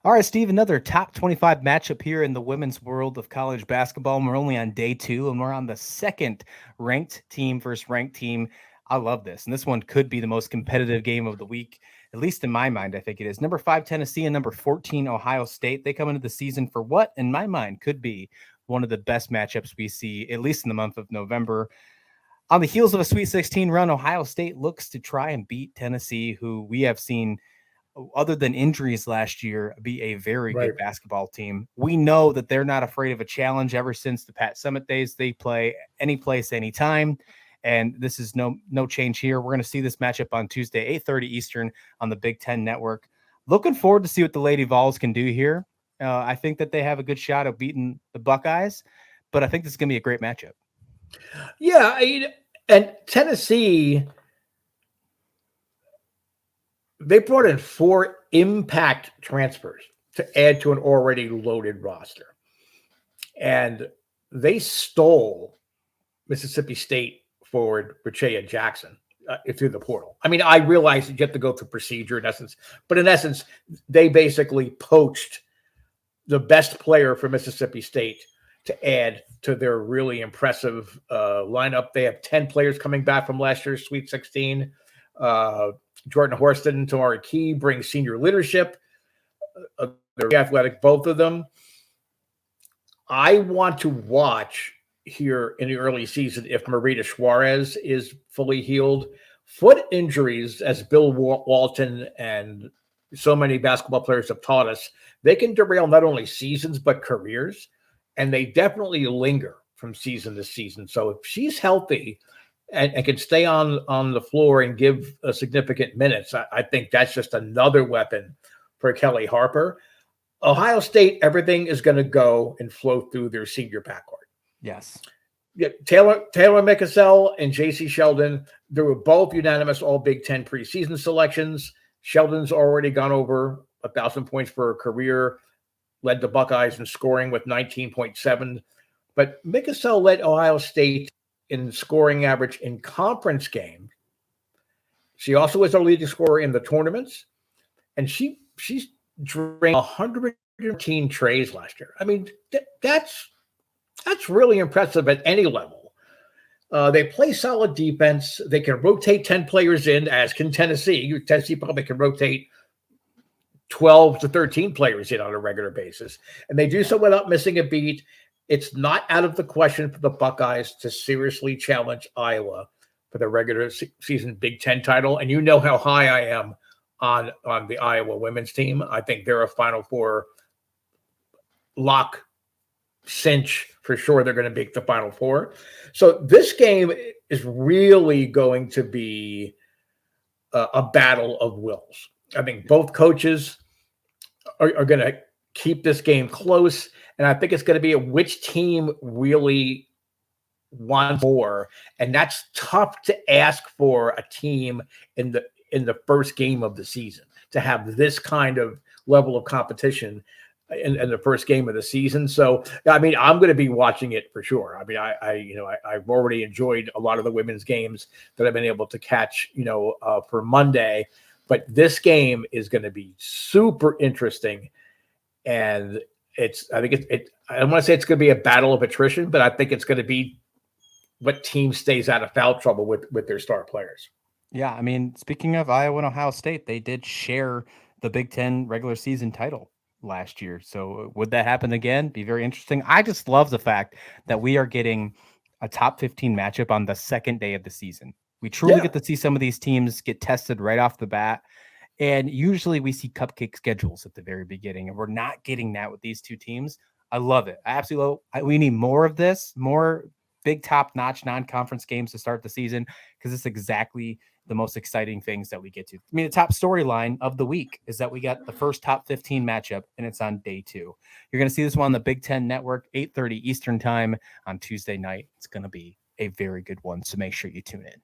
All right, Steve, another top 25 matchup here in the women's world of college basketball. And we're only on day 2, and we're on the second ranked team versus ranked team. I love this. And this one could be the most competitive game of the week, at least in my mind. I think it is. Number 5, Tennessee, and number 14, Ohio State. They come into the season for what, in my mind, could be one of the best matchups we see, at least in the month of November. On the heels of a Sweet 16 run, Ohio State looks to try and beat Tennessee, who we have seen, other than injuries last year, be a very Right. good basketball team. We know that they're not afraid of a challenge. Ever since the Pat Summitt days, they play any place, anytime. And this is no change here. We're going to see this matchup on Tuesday, 8:30 Eastern on the Big Ten Network. Looking forward to see what the Lady Vols can do here. I think that they have a good shot of beating the Buckeyes, but I think this is going to be a great matchup. Yeah, and Tennessee, they brought in 4 impact transfers to add to an already loaded roster. And they stole Mississippi State forward Richea Jackson through the portal. I mean, I realize you have to go through procedure in essence, but in essence, they basically poached the best player for Mississippi State to add to their really impressive lineup. They have 10 players coming back from last year's Sweet 16. Jordan Horston and Tamari Key bring senior leadership. They're athletic, both of them. I want to watch here in the early season if Marita Suarez is fully healed. Foot injuries, as Bill Walton and so many basketball players have taught us, they can derail not only seasons but careers, and they definitely linger from season to season. So if she's healthy and can stay on the floor and give a significant minutes, I think that's just another weapon for Kelly Harper. Ohio State, everything is going to go and flow through their senior backcourt. Yes. Yeah, Taylor Mikesell and Jacy Sheldon, they were both unanimous all Big Ten preseason selections. Sheldon's already gone over 1,000 points for a career, led the Buckeyes in scoring with 19.7. But Mikesell led Ohio State in scoring average in conference games. She also was our leading scorer in the tournaments, and she's drained 113 trays last year. I mean, that's really impressive at any level. They play solid defense. They can rotate 10 players in, as can Tennessee. Tennessee probably can rotate 12 to 13 players in on a regular basis. And they do so without missing a beat. It's not out of the question for the Buckeyes to seriously challenge Iowa for the regular season Big Ten title. And you know how high I am on the Iowa women's team. I think they're a Final Four lock, cinch for sure. They're going to make the Final Four. So this game is really going to be a battle of wills. I think both coaches are going to keep this game close, and I think it's going to be which team really wants more, and that's tough to ask for a team in the first game of the season to have this kind of level of competition in the first game of the season. So, I mean, I'm going to be watching it for sure. I mean, I've already enjoyed a lot of the women's games that I've been able to catch, for Monday, but this game is going to be super interesting. And I don't want to say it's going to be a battle of attrition, but I think it's going to be what team stays out of foul trouble with their star players. Yeah, I mean, speaking of Iowa and Ohio State, they did share the Big Ten regular season title last year. So would that happen again? Be very interesting. I just love the fact that we are getting a top 15 matchup on the second day of the season. We truly get to see some of these teams get tested right off the bat. And usually we see cupcake schedules at the very beginning, and we're not getting that with these two teams. I love it. I absolutely love it. We need more of this, more big top-notch non-conference games to start the season, because it's exactly the most exciting things that we get to. I mean, the top storyline of the week is that we got the first top 15 matchup, and it's on day 2. You're going to see this one on the Big Ten Network, 8:30 Eastern time on Tuesday night. It's going to be a very good one, so make sure you tune in.